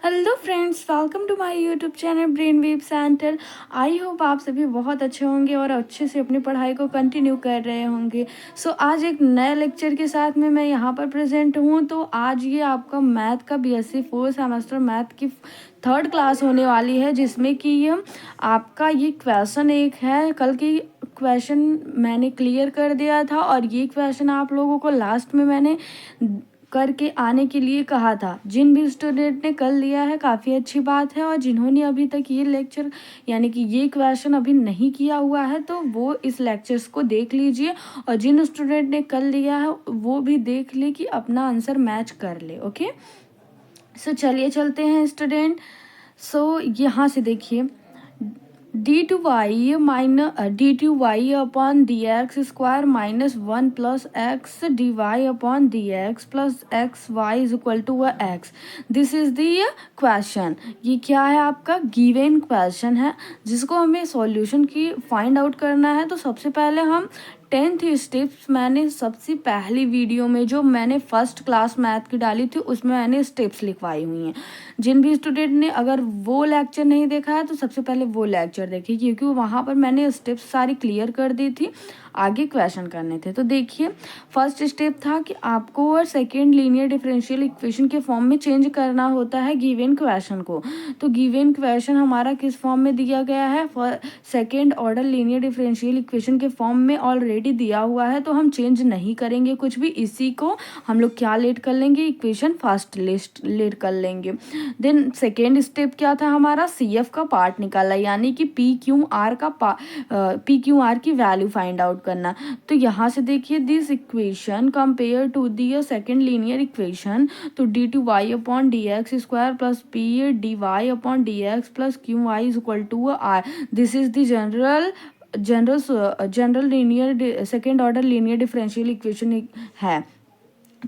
Hello friends, welcome to my YouTube channel brain wave centre. I hope आप सभी बहुत अच्छे होंगे और अच्छे से अपनी पढ़ाई को कंटिन्यू कर रहे होंगे। आज एक नए लेक्चर के साथ में मैं यहाँ पर प्रेजेंट हूँ। तो आज ये आपका मैथ का बीएससी 4 सेमेस्टर मैथ की थर्ड क्लास होने वाली है, जिसमें कि ये आपका ये क्वेश्चन एक है। कल की क्वेश्चन मैंने क्लियर कर दिया था और ये क्वेश्चन आप लोगों को लास्ट में मैंने करके आने के लिए कहा था। जिन भी स्टूडेंट ने कल लिया है काफ़ी अच्छी बात है, और जिन्होंने अभी तक ये लेक्चर यानी कि ये क्वेश्चन अभी नहीं किया हुआ है तो वो इस लेक्चर्स को देख लीजिए, और जिन स्टूडेंट ने कल लिया है वो भी देख ले कि अपना आंसर मैच कर ले। ओके, चलिए चलते हैं स्टूडेंट। यहाँ से देखिए, dy upon d x square minus 1 plus x d y upon d x plus x y is equal to x. This is the question. ये क्या है? आपका गिवन क्वेश्चन है जिसको हमें सॉल्यूशन की फाइंड आउट करना है। तो सबसे पहले हम 10th स्टेप्स मैंने सबसे पहली वीडियो में जो मैंने फर्स्ट क्लास मैथ की डाली थी उसमें मैंने स्टेप्स लिखवाई हुई हैं। जिन भी स्टूडेंट ने अगर वो लेक्चर नहीं देखा है तो सबसे पहले वो लेक्चर देखिए, क्योंकि वहाँ पर मैंने स्टेप्स सारी क्लियर कर दी थी, आगे क्वेश्चन करने थे। तो देखिए, फर्स्ट स्टेप था कि आपको और सेकेंड लीनियर डिफरेंशियल इक्वेशन के फॉर्म में चेंज करना होता है गिवन क्वेश्चन को। तो गिवन क्वेश्चन हमारा किस फॉर्म में दिया गया है? Second order linear differential equation के फॉर्म में ऑलरेडी दिया हुआ है, तो हम चेंज नहीं करेंगे कुछ भी। इसी को हम लोग क्या लेट कर लेंगे? इक्वेशन फर्स्ट लिस्ट लेट कर लेंगे। देन सेकेंड स्टेप क्या था हमारा? CF का पार्ट निकाला, यानी कि PQR की वैल्यू फाइंड आउट करना। तो यहाँ से देखिए, this equation compare to the second linear equation, तो d2y upon d x square plus p d y upon d x plus q y is equal to r. This is the general linear second order linear differential equation है।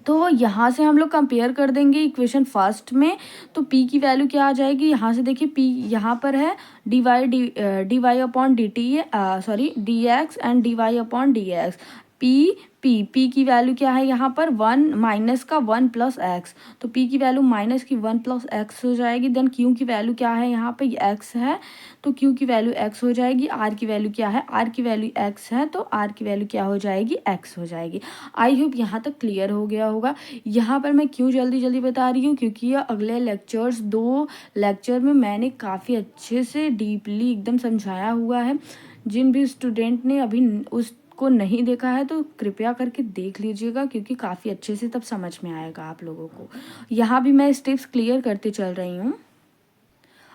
तो यहाँ से हम लोग compare कर देंगे equation first में। तो p की वैल्यू क्या आ जाएगी? यहाँ से देखिए, p यहाँ पर है d y upon d t, sorry d x and d y upon d x. p की वैल्यू क्या है यहाँ पर? 1 माइनस का 1 प्लस एक्स। तो p की वैल्यू माइनस की 1 प्लस एक्स हो जाएगी। देन q की वैल्यू क्या है यहाँ पे? x है, तो q की वैल्यू x हो जाएगी। r की वैल्यू क्या है? r की वैल्यू x है, तो r की वैल्यू क्या हो जाएगी? x हो जाएगी। आई होप यहाँ तक क्लियर हो गया होगा। यहाँ पर मैं क्यों जल्दी जल्दी बता रही हूँ, क्योंकि ये अगले लेक्चर्स 2 लेक्चर में मैंने काफ़ी अच्छे से डीपली एकदम समझाया हुआ है। जिन भी स्टूडेंट ने अभी उसको नहीं देखा है तो कृपया करके देख लीजिएगा, क्योंकि काफ़ी अच्छे से तब समझ में आएगा आप लोगों को। यहाँ भी मैं स्टेप्स क्लियर करते चल रही हूँ।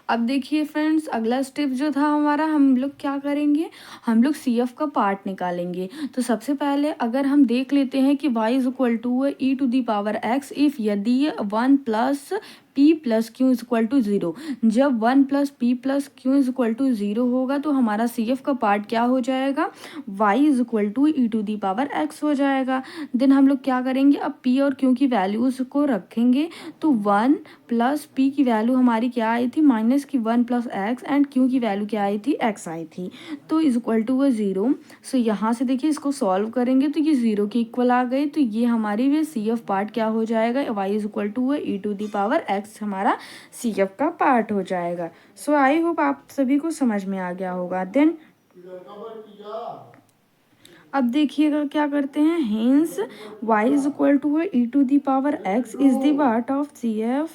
अब देखिए फ्रेंड्स, अगला स्टेप जो था हमारा, हम लोग क्या करेंगे? हम लोग CF का पार्ट निकालेंगे। तो सबसे पहले अगर हम देख लेते हैं कि y is equal to e to the power x if यदि 1 plus p plus q is equal to 0। जब 1 plus p plus q is equal to 0 होगा तो हमारा CF का पार्ट क्या हो जाएगा? y is equal to e to the power x हो जाएगा। देन हम लोग क्या करेंगे? अब p और q की वैल्यूज को रखेंगे। तो 1 प्लस p की वैल्यू हमारी क्या आई थी? माइनस की 1 प्लस एक्स, एंड q की वैल्यू क्या आई थी? x आई थी। तो इज इक्वल टू 0। यहाँ से देखिए, इसको सॉल्व करेंगे तो ये 0 के इक्वल आ गई। तो ये हमारी भी CF पार्ट क्या हो जाएगा? y is equal to e to the power x हमारा CF का पार्ट हो जाएगा। आई होप आप सभी को समझ में आ गया होगा। देन अब देखिएगा क्या करते हैं। Hence y is equal to e to the power x is the part of CF,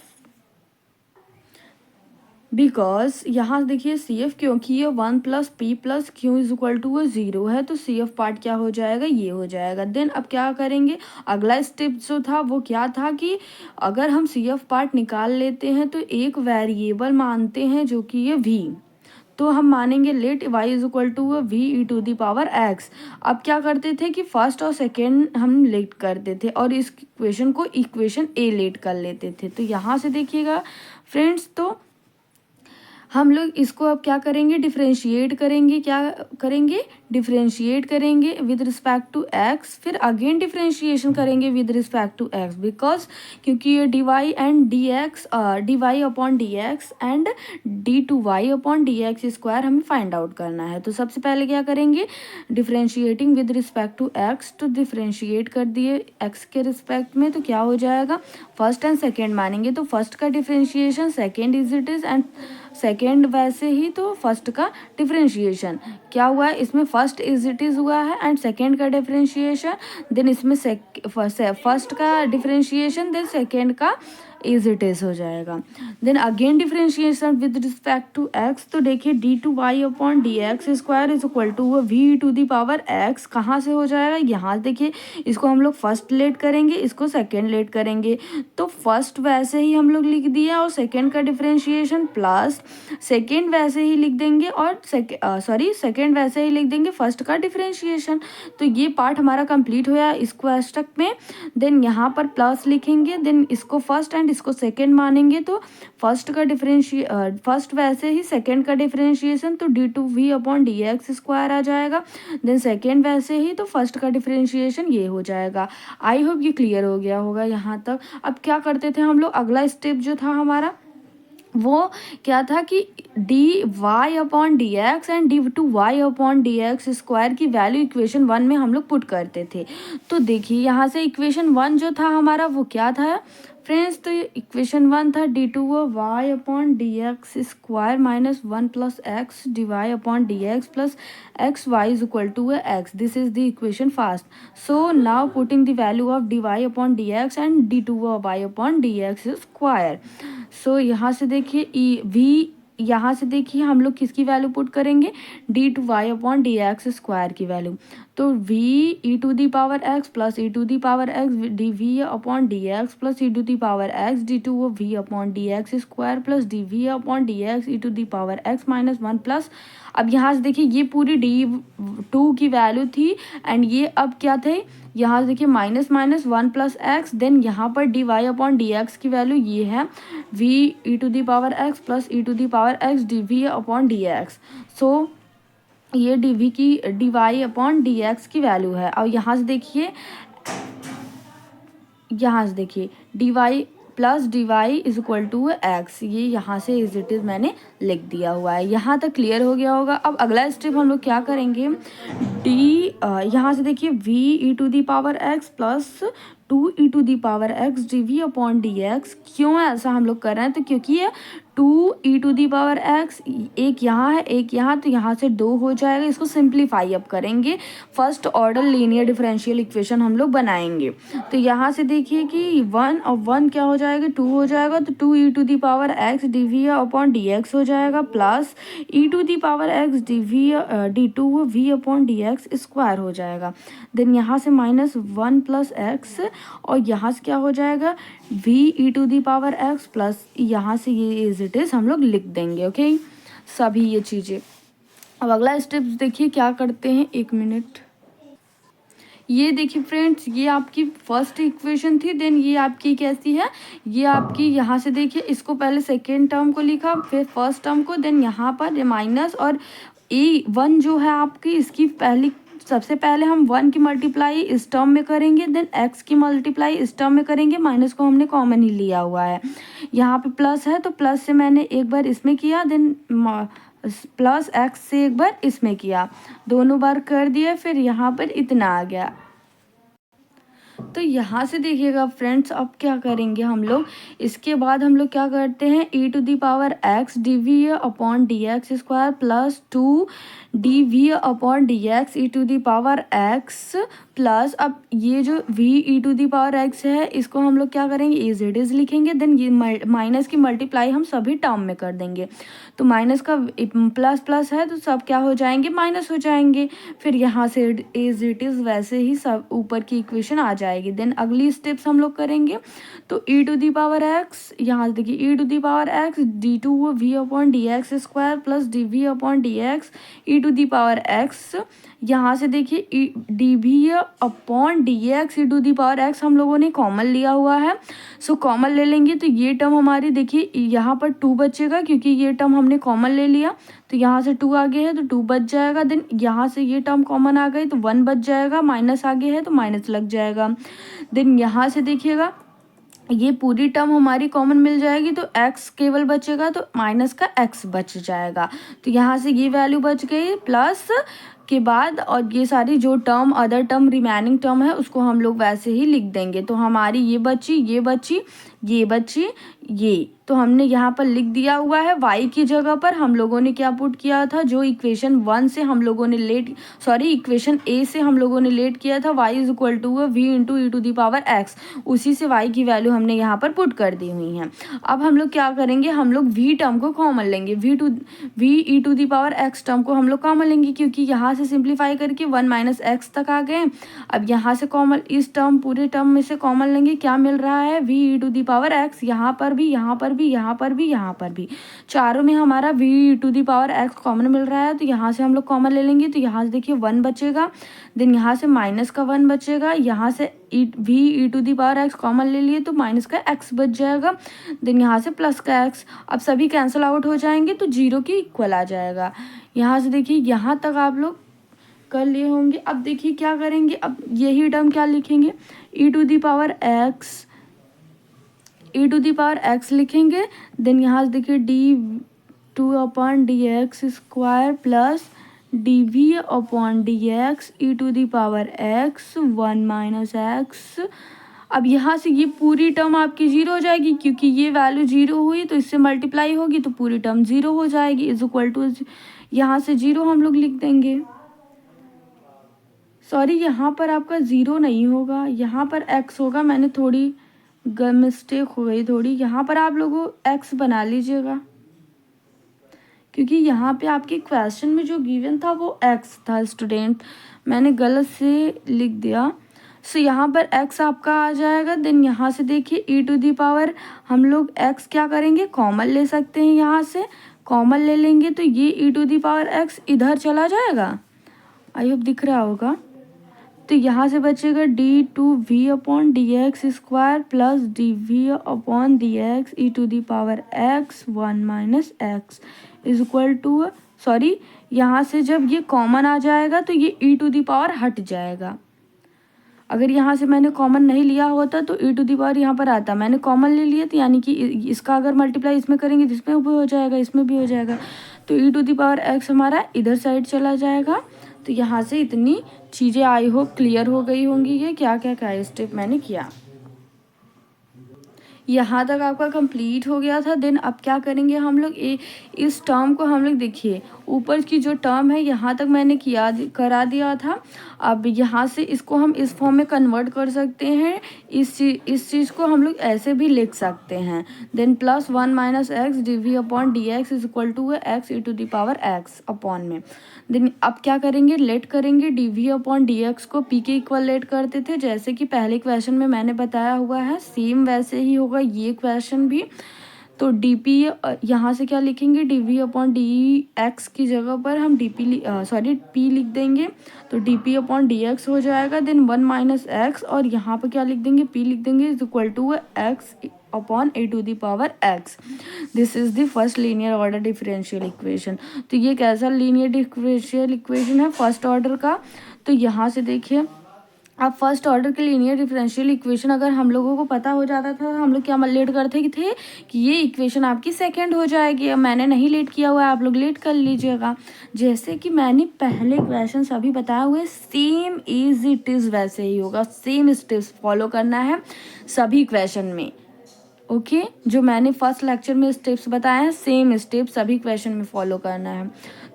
because यहाँ देखिए CF, क्योंकि ये 1 plus p plus q is equal to 0 है, तो CF पार्ट क्या हो जाएगा? ये हो जाएगा। देन अब क्या करेंगे? अगला स्टेप जो था वो क्या था कि अगर हम CF पार्ट निकाल लेते हैं तो एक वेरिएबल मानते हैं जो कि ये v। तो हम मानेंगे let y is equal to v e to the power x। अब क्या करते थे कि फर्स्ट और सेकेंड हम लेट करते थे और इस इक्वेशन को इक्वेशन A लेट कर लेते थे। तो यहाँ से देखिएगा फ्रेंड्स, तो हम लोग इसको अब क्या करेंगे, डिफरेंशिएट करेंगे। क्या करेंगे, डिफरेंशिएट करेंगे विद रिस्पेक्ट टू एक्स, फिर अगेन डिफरेंशिएशन करेंगे with respect to x, because क्योंकि ये d y and d x, d y upon d x and d two y upon d x square हमें find out करना है। तो सबसे पहले क्या करेंगे, differentiating with respect to x, तो डिफरेंशिएट कर दिए एक्स के रिस्पेक्ट में, तो क्या हो जाएगा, फर्स्ट एंड सेकेंड मानेंगे, तो फर्स्ट का differentiation second is it is and second वैसे ही तो फर्स्ट का डिफरेंशिएशन क्या हुआ है, इसमें फर्स्ट इज इट इज हुआ है एंड सेकेंड का डिफरेंशिएशन, देन इसमें फर्स्ट का डिफरेंशिएशन देन सेकेंड का इज इट इज हो जाएगा। Then again differentiation with respect to x, तो देखिए d two y upon d x square is equal to v to the power x, कहाँ से हो जाएगा, यहाँ देखिए इसको हम लोग फर्स्ट लेट करेंगे, इसको सेकेंड लेट करेंगे, तो फर्स्ट वैसे ही हम लोग लिख दिया और सेकेंड का डिफरेंशिएशन प्लस सेकेंड वैसे ही लिख देंगे और सेकेंड वैसे ही लिख देंगे फर्स्ट का डिफरेंशिएशन। तो ये पार्ट हमारा कंप्लीट होया इसको अष्टक में। देन यहाँ पर प्लस लिखेंगे, देन इसको फर्स्ट एंड इसको सेकेंड मानेंगे, तो फर्स्ट का फर्स्ट वैसे ही सेकेंड का डिफरेंशिएशन तो d two v upon d x square आ जाएगा, देन सेकेंड वैसे ही तो फर्स्ट का डिफरेंशिएशन ये हो जाएगा। आई होप ये क्लियर हो गया होगा यहाँ तक। अब क्या करते थे हम लोग, अगला स्टेप जो था हमारा वो क्या था कि d y upon d x and d two y upon d x square की वैल्यू इक्वेशन 1 में हम लोग पुट करते थे। तो देखिए यहाँ से इक्वेशन 1 जो था हमारा वो क्या था फ्रेंड्स, तो ये इक्वेशन 1 था d two y upon d x square minus 1 plus x d y upon d x plus x y is equal to x, this is the equation first. So now putting the value of d y upon d x and d two y upon d x square. So यहाँ से देखिए E V, यहाँ से देखिए हम लोग किसकी value put करेंगे, d two y upon d x square की वैल्यू, तो v e to the power x plus e to the power x d v upon d x plus e to the power x d two v upon d x square plus d v upon d x e to the power x minus 1 plus, अब यहाँ से देखिए ये पूरी d two की value थी and ये अब क्या थे, यहाँ से देखिए minus minus 1 plus x, then यहाँ पर d y upon d x की वैल्यू ये है v e to the power x plus e to the power x d v upon d x. So ये डी वी की d y upon d x की value है। और यहाँ से देखिए d y plus d y is equal to x, ये यहाँ से इज इट इज़ मैंने लिख दिया हुआ है। यहाँ तक क्लियर हो गया होगा। अब अगला स्टेप हम लोग क्या करेंगे, यहाँ से देखिए v e to the power x plus 2 e to the power x d v upon d x, क्यों ऐसा हम लोग कर रहे हैं, तो क्योंकि ये 2 e to the power x एक यहाँ है एक यहाँ, तो यहाँ से 2 हो जाएगा, इसको सिंप्लीफाई अप करेंगे, first order linear differential equation हम लोग बनाएंगे। तो यहाँ से देखिए कि 1 और 1 क्या हो जाएगा, 2 हो जाएगा, तो 2 e to the power x d v upon d x हो जाएगा plus e to the power x d two v upon d x square हो जाएगा। देन यहाँ से माइनस 1 प्लस एक्स और यहाँ से क्या हो जाएगा v e to the power x plus यहाँ से ये इज इट इज हम लोग लिख देंगे। ओके सभी ये चीज़ें। अब अगला स्टेप देखिए क्या करते हैं, 1 मिनट। ये देखिए फ्रेंड्स, ये आपकी फर्स्ट इक्वेशन थी, देन ये आपकी कैसी है, ये आपकी यहाँ से देखिए इसको पहले सेकेंड टर्म को लिखा फिर फर्स्ट टर्म को, देन यहाँ पर माइनस और E1 जो है आपकी इसकी पहली, सबसे पहले हम 1 की मल्टीप्लाई इस टर्म में करेंगे, देन x की मल्टीप्लाई इस टर्म में करेंगे, माइनस को हमने कॉमन ही लिया हुआ है, यहाँ पे प्लस है तो प्लस से मैंने एक बार इसमें किया, देन प्लस x से एक बार इसमें किया, दोनों बार कर दिया, फिर यहाँ पर इतना आ गया। तो यहाँ से देखिएगा फ्रेंड्स, अब क्या करेंगे हम लोग, इसके बाद हम लोग क्या करते हैं e to the power x d v upon d x square plus 2 d v upon d x e to the power x plus, अब ये जो v e to the power x है इसको हम लोग क्या करेंगे इज इट इज लिखेंगे, देन ये माइनस की मल्टीप्लाई हम सभी टर्म में कर देंगे, तो माइनस का प्लस प्लस है तो सब क्या हो जाएंगे माइनस हो जाएंगे, फिर यहाँ से इज इट इज वैसे ही सब ऊपर की इक्वेशन आ जाएगी। देन अगली स्टेप्स हम लोग करेंगे, तो e to the power x, यहाँ से देखिए e to the power x d two v upon d x square plus d v upon d x e to the power x, यहाँ से देखिए d v upon d x e to the power x हम लोगों ने common लिया हुआ है। So common ले लेंगे तो ये टर्म हमारी देखिए यहाँ पर 2 बचेगा क्योंकि ये टर्म हमने कॉमन ले लिया, तो यहाँ से 2 आगे है तो 2 बच जाएगा। देन यहाँ से ये टर्म कॉमन आ गई तो 1 बच जाएगा, माइनस आगे है तो माइनस लग जाएगा। देन यहाँ से देखिएगा ये पूरी टर्म हमारी कॉमन मिल जाएगी तो x केवल बचेगा तो माइनस का x बच जाएगा। तो यहाँ से ये वैल्यू बच गई प्लस के बाद, और ये सारी जो term other term remaining term है उसको हम लोग वैसे ही लिख देंगे। तो हमारी ये बची, ये बची, ये बची, ये तो हमने यहाँ पर लिख दिया हुआ है। y की जगह पर हम लोगों ने क्या पुट किया था, जो इक्वेशन 1 से हम लोगों ने इक्वेशन a से हम लोगों ने लेट किया था y is equal to v into e to the power x, उसी से y की वैल्यू हमने यहाँ पर पुट कर दी हुई है। अब हम लोग क्या करेंगे, हम लोग v टर्म को कॉमन लेंगे, v e to the power x term को हम लोग कॉमन लेंगे क्योंकि यहाँ से सिंप्लीफाई करके 1 माइनस एक्स तक आ गए। अब यहाँ से कॉमन इस टर्म पूरे टर्म में से कॉमन लेंगे, क्या मिल रहा है v e to the power x, यहाँ पर भी, यहाँ पर भी, यहाँ पर भी, यहाँ पर भी, चारों में हमारा v e to the power x common मिल रहा है। तो यहाँ से हम लोग कॉमन ले लेंगे तो यहाँ से देखिए 1 बचेगा, देन यहाँ से माइनस का 1 बचेगा, यहाँ से v e to the power x common ले लिए तो माइनस का x बच जाएगा, देन यहाँ से प्लस का x। अब सभी कैंसिल आउट हो जाएंगे तो 0 के इक्वल आ जाएगा। यहाँ से देखिए यहाँ तक आप लोग कर लिए होंगे। अब देखिए क्या करेंगे, अब यही टर्म क्या लिखेंगे, e to the power x लिखेंगे। देन यहाँ से देखिए d 2 upon d x square plus d v upon d x e to the power x 1 minus x. अब यहाँ से ये पूरी टर्म आपकी 0 हो जाएगी क्योंकि ये वैल्यू 0 हुई तो इससे मल्टीप्लाई होगी तो पूरी टर्म 0 हो जाएगी, इज इक्वल टू यहाँ से 0 हम लोग लिख देंगे। सॉरी यहाँ पर आपका 0 नहीं होगा, यहाँ पर x होगा, मैंने थोड़ी मिस्टेक हो गई थोड़ी, यहाँ पर आप लोगों x बना लीजिएगा क्योंकि यहाँ पे आपके क्वेश्चन में जो गिवन था वो x था स्टूडेंट, मैंने गलत से लिख दिया। सो यहाँ पर x आपका आ जाएगा। देन यहाँ से देखिए ई टू दी पावर हम लोग x क्या करेंगे, कॉमन ले सकते हैं, यहाँ से कॉमन ले लेंगे तो ये e to the power x इधर चला जाएगा, आई होप दिख रहा होगा। तो यहाँ से बचेगा d two v upon d x square plus d v upon d x e to the power x 1 minus x is equal to, sorry यहाँ से जब ये कॉमन आ जाएगा तो ये ई टू दी पावर हट जाएगा। अगर यहाँ से मैंने कॉमन नहीं लिया होता तो ई टू दी पावर यहाँ पर आता, मैंने कॉमन ले लिया तो यानी कि इसका अगर मल्टीप्लाई इसमें करेंगे तो इसमें भी हो जाएगा, इसमें भी हो जाएगा, तो e to the power x हमारा इधर साइड चला जाएगा। तो यहाँ से इतनी चीज़ें आई होप क्लियर हो गई होंगी, ये क्या क्या क्या स्टेप मैंने किया, यहाँ तक आपका कंप्लीट हो गया था। देन अब क्या करेंगे हम लोग, इस टर्म को हम लोग देखिए ऊपर की जो टर्म है यहाँ तक मैंने करा दिया था। अब यहाँ से इसको हम इस फॉर्म में कन्वर्ट कर सकते हैं, इस चीज़ को हम लोग ऐसे भी लिख सकते हैं। Then plus 1 minus x d v upon d x is equal to x e to the power x upon में। देन अब क्या करेंगे, लेट करेंगे d v upon d x को पी के इक्वल लेट करते थे जैसे कि पहले क्वेश्चन में मैंने बताया हुआ है, सेम वैसे ही होगा ये क्वेश्चन भी। तो डी पी यहाँ से क्या लिखेंगे, d v upon d x की जगह पर हम पी लिख देंगे तो d p upon d x हो जाएगा। देन 1 माइनस एक्स और यहाँ पर क्या लिख देंगे, पी लिख देंगे is equal to x upon a to the power x. This is the first linear order differential equation. तो ये कैसा लीनियर डिफरेंशियल इक्वेशन है, फर्स्ट ऑर्डर का। तो यहाँ से देखिए अब फर्स्ट ऑर्डर के लीनियर डिफरेंशियल इक्वेशन अगर हम लोगों को पता हो जाता था हम लोग क्या लेट करते थे कि ये इक्वेशन आपकी सेकंड हो जाएगी। अब मैंने नहीं लेट किया हुआ है, आप लोग लेट कर लीजिएगा। जैसे कि मैंने पहले क्वेश्चन सभी बताए हुए सेम एज इट इज़ वैसे ही होगा, सेम स्टेप्स फॉलो करना है सभी क्वेश्चन में। ओके जो मैंने फर्स्ट लेक्चर में स्टेप्स बताए हैं सेम स्टेप सभी क्वेश्चन में फॉलो करना है।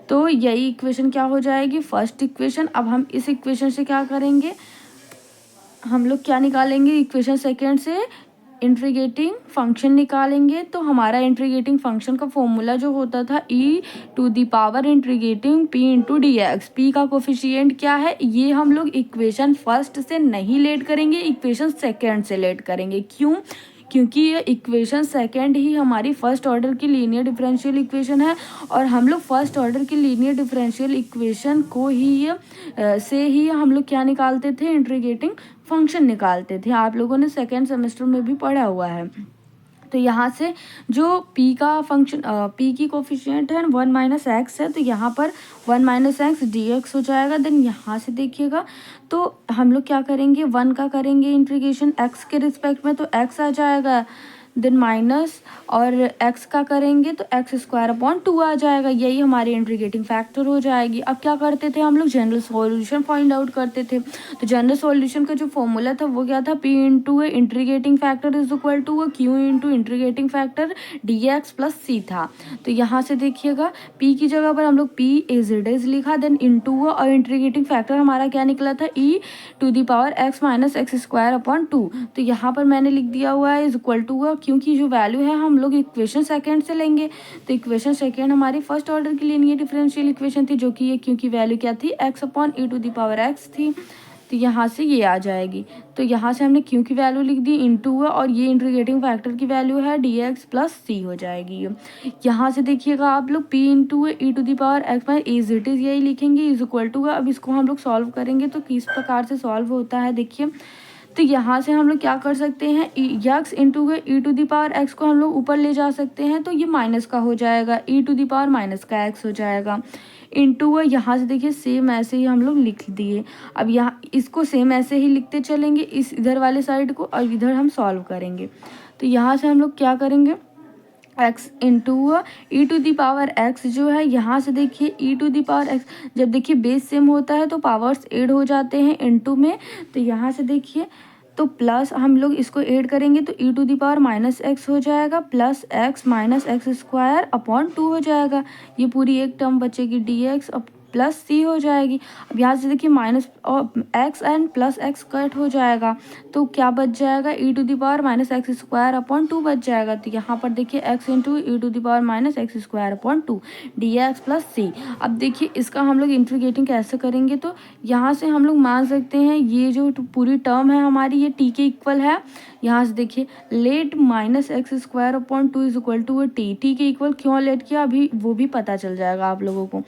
तो यही इक्वेशन क्या हो जाएगी, फर्स्ट इक्वेशन। अब हम इस इक्वेशन से क्या करेंगे, हम लोग क्या निकालेंगे, इक्वेशन सेकेंड से इंटीग्रेटिंग फंक्शन निकालेंगे। तो हमारा इंटीग्रेटिंग फंक्शन का फॉर्मूला जो होता था e to the power integrating p into d x. P का कोफिशिएंट क्या है, ये हम लोग इक्वेशन फर्स्ट से नहीं लेट करेंगे, इक्वेशन सेकेंड से लेट करेंगे। क्यों, क्योंकि ये इक्वेशन सेकंड ही हमारी फर्स्ट ऑर्डर की लीनियर डिफरेंशियल इक्वेशन है और हम लोग फर्स्ट ऑर्डर की लीनियर डिफरेंशियल इक्वेशन को ही से ही हम लोग क्या निकालते थे, इंटीग्रेटिंग फंक्शन निकालते थे। आप लोगों ने सेकेंड सेमेस्टर में भी पढ़ा हुआ है। तो यहाँ से जो p का फंक्शन p की कोफिशिएंट है 1 माइनस एक्स है, तो यहाँ पर 1 माइनस एक्स डी एक्स हो जाएगा। देन यहाँ से देखिएगा तो हम लोग क्या करेंगे, 1 का करेंगे इंटीग्रेशन x के रिस्पेक्ट में, तो x आ जाएगा। देन माइनस और x का करेंगे तो एक्स स्क्वायर अपॉन 2 आ जाएगा। यही हमारी इंटीग्रेटिंग फैक्टर हो जाएगी। अब क्या करते थे हम लोग, जनरल सॉल्यूशन फाइंड आउट करते थे। तो जनरल सॉल्यूशन का जो फॉर्मूला था वो क्या था, p into integrating factor is equal to q into integrating factor dx plus c था। तो यहाँ से देखिएगा p की जगह पर हम लोग p एज इट इज लिखा, देन इंटू और इंटीग्रेटिंग फैक्टर हमारा क्या निकला था, e to the power x minus x square upon 2। तो यहाँ पर मैंने लिख दिया हुआ है इज इक्वल टू, क्योंकि जो वैल्यू है हम लोग इक्वेशन सेकंड से लेंगे। तो इक्वेशन सेकंड हमारी फर्स्ट ऑर्डर की लीनियर डिफरेंशियल इक्वेशन थी, जो कि ये क्योंकि वैल्यू क्या थी, x upon e to the power x थी। तो यहाँ से ये आ जाएगी। तो यहाँ से हमने क्यू की वैल्यू लिख दी इंटू हुआ और ये इंटीग्रेटिंग फैक्टर की वैल्यू है dx प्लस c हो जाएगी। यहाँ से देखिएगा आप लोग p into e to the power x में एज इट इज़ यही लिखेंगे इज इक्वल टू। अब इसको हम लोग सॉल्व करेंगे तो किस प्रकार से सॉल्व होता है देखिए। तो यहाँ से हम लोग क्या कर सकते हैं, x into e to the power x को हम लोग ऊपर ले जा सकते हैं, तो ये माइनस का हो जाएगा, e to the power minus का एक्स हो जाएगा इंटू यहाँ से देखिए सेम ऐसे ही हम लोग लिख दिए। अब यहाँ इसको सेम ऐसे ही लिखते चलेंगे इस इधर वाले साइड को, और इधर हम सॉल्व करेंगे। तो यहाँ से हम लोग क्या करेंगे, x into e to the power x जो है, यहाँ से देखिए e to the power x, जब देखिए बेस सेम होता है तो पावर्स ऐड हो जाते हैं इंटू में। तो यहाँ से देखिए तो प्लस हम लोग इसको ऐड करेंगे तो e to the power minus x हो जाएगा plus x minus x square upon 2 हो जाएगा। ये पूरी एक टर्म बचेगी डी एक्स प्लस सी हो जाएगी। अब यहाँ से देखिए माइनस और x and plus x cut हो जाएगा, तो क्या बच जाएगा, e to the power minus x square upon 2 बच जाएगा। तो यहाँ पर देखिए x into e to the power minus x square upon 2 d x plus c. अब देखिए इसका हम लोग इंटीग्रेटिंग कैसे करेंगे, तो यहाँ से हम लोग मान सकते हैं ये जो पूरी टर्म है हमारी ये टी के इक्वल है। यहाँ से देखिए let minus x square upon 2 is equal to t के इक्वल क्यों लेट किया अभी वो भी पता चल जाएगा आप लोगों को।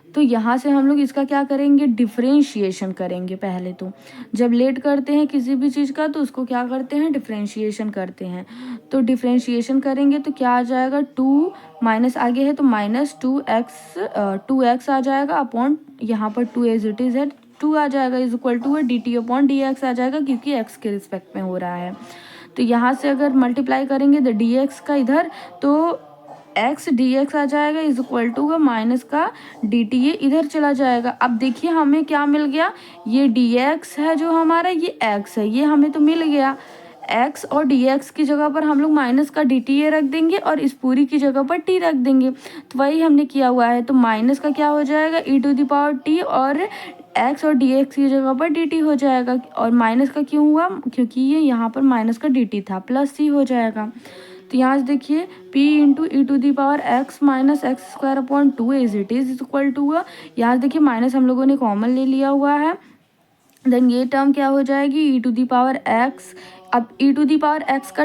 तो यहाँ से हम लोग इसका क्या करेंगे, डिफरेंशिएशन करेंगे। पहले तो जब लेट करते हैं किसी भी चीज़ का तो उसको क्या करते हैं, डिफरेंशिएशन करते हैं। तो डिफरेंशिएशन करेंगे तो क्या आ जाएगा, 2 माइनस आगे है तो माइनस 2x आ जाएगा अपॉन यहाँ पर 2 एज इट इज़ है 2 आ जाएगा is equal to d t upon d x आ जाएगा, क्योंकि x के रिस्पेक्ट में हो रहा है। तो यहाँ से अगर मल्टीप्लाई करेंगे तो डी एक्स का इधर तो एक्स डी एक्स आ जाएगा इज इक्वल टू माइनस का डी टी, ये इधर चला जाएगा। अब देखिए हमें क्या मिल गया, ये डी एक्स है जो हमारा, ये एक्स है, ये हमें तो मिल गया। एक्स और डी एक्स की जगह पर हम लोग माइनस का डी टी ए रख देंगे और इस पूरी की जगह पर टी रख देंगे, तो वही हमने किया हुआ है। तो माइनस का क्या हो जाएगा, e to the power T और एक्स और डी एक्स की जगह पर डी टी हो जाएगा। और माइनस का क्यों हुआ, क्योंकि ये यहाँ पर माइनस का डी टी था, प्लस सी हो जाएगा। तो यहाँ से देखिए p into e to the power x minus x square upon 2 as it is equal to, यहाँ से देखिए माइनस हम लोगों ने कॉमन ले लिया हुआ है। देन ये टर्म क्या हो जाएगी, e to the power x। अब ई टू दी पावर x का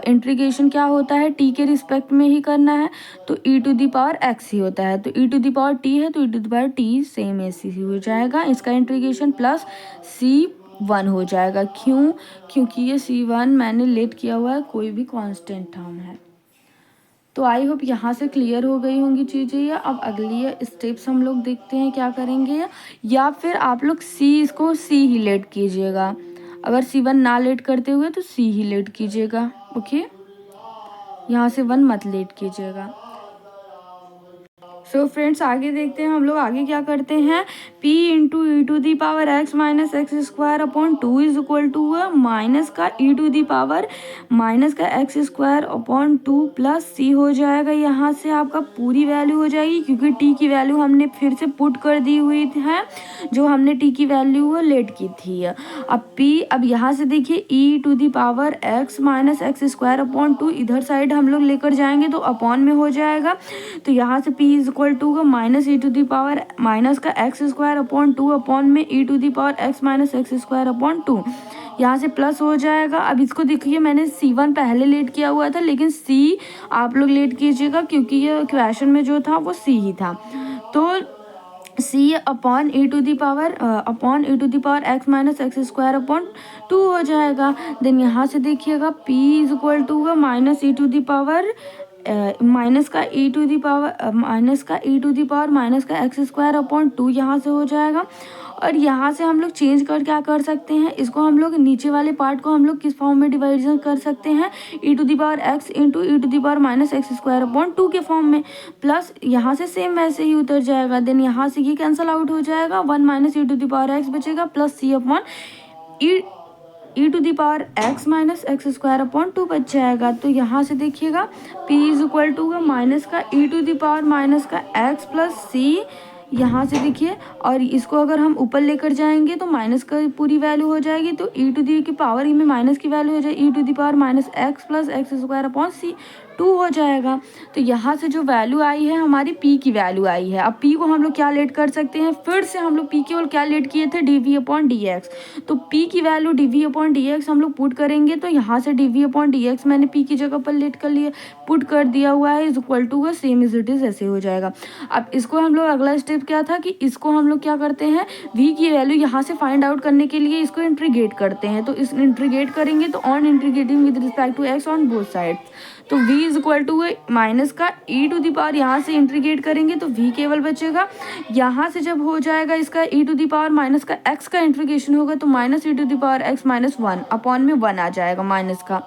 इंटीग्रेशन क्या होता है, t के रिस्पेक्ट में ही करना है, तो e to the power x ही होता है। तो e to the power t है तो e to the power t same ऐसे ही हो जाएगा, इसका इंटीग्रेशन प्लस c1 हो जाएगा। क्यों, क्योंकि ये c1 मैंने लेट किया हुआ है, कोई भी कांस्टेंट टर्म है। तो आई होप यहाँ से क्लियर हो गई होंगी चीज़ें। या अब अगली स्टेप्स हम लोग देखते हैं क्या करेंगे, या फिर आप लोग इसको सी ही लेट कीजिएगा। अगर c1 ना लेट करते हुए तो सी ही लेट कीजिएगा, ओके, यहाँ से 1 मत लेट कीजिएगा। सो फ्रेंड्स आगे देखते हैं हम लोग आगे क्या करते हैं, p into e to the power x minus x square upon 2 is equal to minus का e to the power minus का x square upon 2 plus c हो जाएगा। यहाँ से आपका पूरी वैल्यू हो जाएगी, क्योंकि t की वैल्यू हमने फिर से पुट कर दी हुई है, जो हमने t की वैल्यू लेट की थी। अब यहाँ से देखिए e to the power x minus x square upon 2 इधर साइड हम लोग लेकर जाएंगे तो अपॉन में हो जाएगा। तो यहाँ से p इज इक्वल टू का minus e to the power minus का x square upon two upon में e to the power x minus x square upon two, यहाँ से प्लस हो जाएगा। अब इसको देखिए मैंने C1 पहले लेट किया हुआ था, लेकिन C आप लोग लेट कीजिएगा क्योंकि ये क्वेश्चन में जो था वो C ही था। तो C upon e to the power x minus x square upon two हो जाएगा। देन यहाँ से देखिएगा P इज इक्वल टू का minus e to the power minus का e to the power minus का एक्स स्क्वायर अपॉन टू यहाँ से हो जाएगा। और यहाँ से हम लोग चेंज कर क्या कर सकते हैं, इसको हम लोग नीचे वाले पार्ट को हम लोग किस फॉर्म में डिवाइजन कर सकते हैं, e to the power x into e to the power minus x square upon two के फॉर्म में। प्लस यहाँ से सेम वैसे ही उतर जाएगा। देन यहाँ से ये कैंसिल आउट हो जाएगा, one minus e to the power x बचेगा plus C upon e to the power x minus x square upon two बच जाएगा। तो यहाँ से देखिएगा P इज इक्वल टू का माइनस का e to the power minus का एक्स प्लस C, यहाँ से देखिए, और इसको अगर हम ऊपर लेकर जाएंगे तो माइनस का पूरी वैल्यू हो जाएगी। तो ई टू दी की पावर में माइनस की वैल्यू हो जाएगी, e to the power minus x plus x square upon C two हो जाएगा। तो यहाँ से जो वैल्यू आई है हमारी P की वैल्यू आई है। अब P को हम लोग क्या लेट कर सकते हैं, फिर से हम लोग P की और क्या लेट किए थे, dv अपॉन dx। तो P की वैल्यू dv अपॉन dx हम लोग पुट करेंगे, तो यहाँ से dv अपॉन dx मैंने P की जगह पर लेट कर लिया, पुट कर दिया हुआ है, इज इक्वल टू का सेम इज इट इज ऐसे हो जाएगा। अब इसको हम लोग अगला स्टेप क्या था कि इसको हम लोग क्या करते हैं, v की वैल्यू यहाँ से फाइंड आउट करने के लिए इसको इंटीग्रेट करते हैं। तो इस इंटीग्रेट करेंगे तो on integrating with respect to x on both sides, तो v is equal to minus का ई टू दी पावर, यहाँ से इंटीग्रेट करेंगे तो v केवल बचेगा। यहाँ से जब हो जाएगा इसका e to the power minus का x का इंटीग्रेशन होगा तो minus e to the power x minus one upon में वन आ जाएगा माइनस का,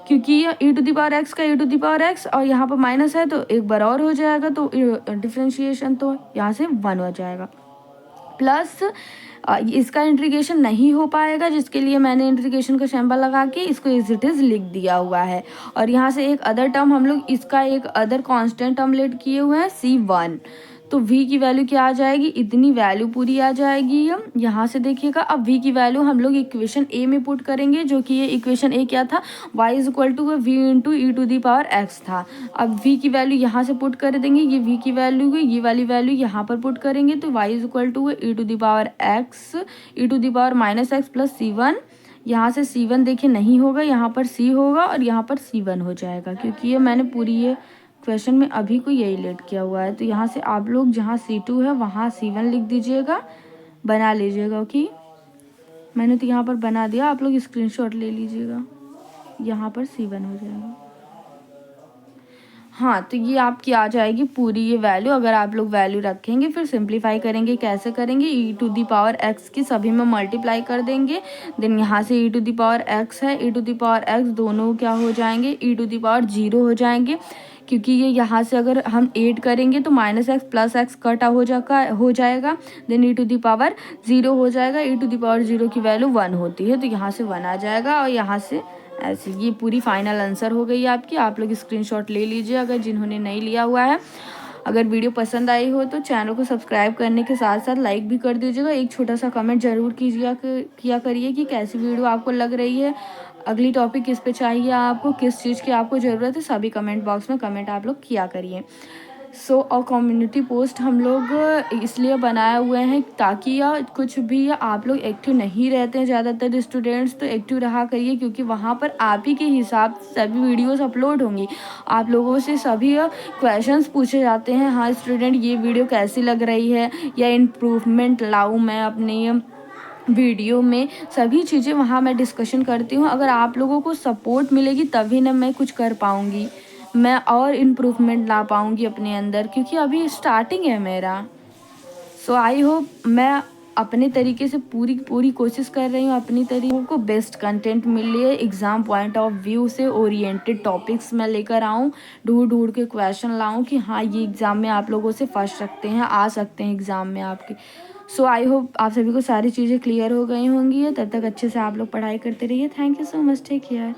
क्योंकि ये e to the power x का e to the power x और यहाँ पर माइनस है तो एक बार और हो जाएगा, तो डिफ्रेंशिएशन तो यहाँ से वन हो जाएगा। प्लस इसका इंटीग्रेशन नहीं हो पाएगा, जिसके लिए मैंने इंटीग्रेशन का सिंबल लगा के इसको एज इट इज़ लिख दिया हुआ है। और यहाँ से एक अदर टर्म हम लोग इसका एक अदर कांस्टेंट टर्म लेट किए हुए हैं C1, तो v की वैल्यू क्या आ जाएगी, इतनी वैल्यू पूरी आ जाएगी। यहाँ से देखिएगा अब v की वैल्यू हम लोग इक्वेशन a में पुट करेंगे, जो कि ये इक्वेशन a क्या था, y is equal to v into e to the power x था। अब v की वैल्यू यहाँ से पुट कर देंगे, ये v की वैल्यू हुई, ये वाली वैल्यू यहाँ पर पुट करेंगे, तो y is equal to e to the power x e to the power minus x plus C1। यहाँ से C1 देखिए नहीं होगा, यहाँ पर C होगा और यहाँ पर C1 हो जाएगा, क्योंकि ये मैंने पूरी ये क्वेश्चन में अभी को यही लेट किया हुआ है। तो यहाँ से आप लोग जहाँ C2 है वहाँ C1 लिख दीजिएगा, बना लीजिएगा। ओके, मैंने तो यहाँ पर बना दिया, आप लोग स्क्रीनशॉट ले लीजिएगा, यहाँ पर C1 हो जाएगा। हाँ, तो ये आपकी आ जाएगी पूरी ये वैल्यू। अगर आप लोग वैल्यू रखेंगे फिर सिंप्लीफाई करेंगे, कैसे करेंगे, ई टू दी पावर एक्स की सभी में मल्टीप्लाई कर देंगे। देन यहाँ से ई टू दी पावर एक्स है, ई टू दी पावर एक्स दोनों क्या हो जाएंगे, ई टू दी पावर 0 हो जाएंगे, क्योंकि ये यहाँ से अगर हम 8 करेंगे तो minus x plus x cut हो जाएगा। Then e to the power 0 हो जाएगा, ई टू दी पावर 0 की वैल्यू 1 होती है, तो यहाँ से 1 आ जाएगा। और यहाँ से ऐसे ये पूरी फाइनल आंसर हो गई आपकी। आप लोग स्क्रीनशॉट ले लीजिए अगर जिन्होंने नहीं लिया हुआ है। अगर वीडियो पसंद आई हो तो चैनल को सब्सक्राइब करने के साथ साथ लाइक भी कर दीजिएगा। एक छोटा सा कमेंट ज़रूर किया करिए कि कैसी वीडियो आपको लग रही है, अगली टॉपिक किस पे चाहिए, आपको किस चीज़ की आपको ज़रूरत है, सभी कमेंट बॉक्स में कमेंट आप लोग किया करिए। और कम्युनिटी पोस्ट हम लोग इसलिए बनाए हुए हैं ताकि कुछ भी आप लोग एक्टिव नहीं रहते हैं ज़्यादातर स्टूडेंट्स, तो एक्टिव रहा करिए, क्योंकि वहाँ पर आप ही के हिसाब से सभी वीडियोस अपलोड होंगी। आप लोगों से सभी क्वेश्चंस पूछे जाते हैं, हाँ स्टूडेंट ये वीडियो कैसी लग रही है, या इम्प्रूवमेंट लाऊं मैं अपनी वीडियो में, सभी चीज़ें वहाँ मैं डिस्कशन करती हूँ। अगर आप लोगों को सपोर्ट मिलेगी तभी ना मैं कुछ कर पाऊँगी, मैं और इम्प्रूवमेंट ला पाऊँगी अपने अंदर, क्योंकि अभी स्टार्टिंग है मेरा। सो आई होप मैं अपने तरीके से पूरी कोशिश कर रही हूँ अपनी तरीकों को बेस्ट कंटेंट मिले, एग्ज़ाम पॉइंट ऑफ व्यू से ओरिएंटेड टॉपिक्स मैं लेकर आऊँ, ढूंढ के क्वेश्चन लाऊँ कि हाँ ये एग्ज़ाम में आप लोगों से फंस सकते हैं, आ सकते हैं एग्ज़ाम में आपके। सो आई होप आप सभी को सारी चीज़ें क्लियर हो गई होंगी। तब तक अच्छे से आप लोग पढ़ाई करते रहिए। Thank you so much, take care.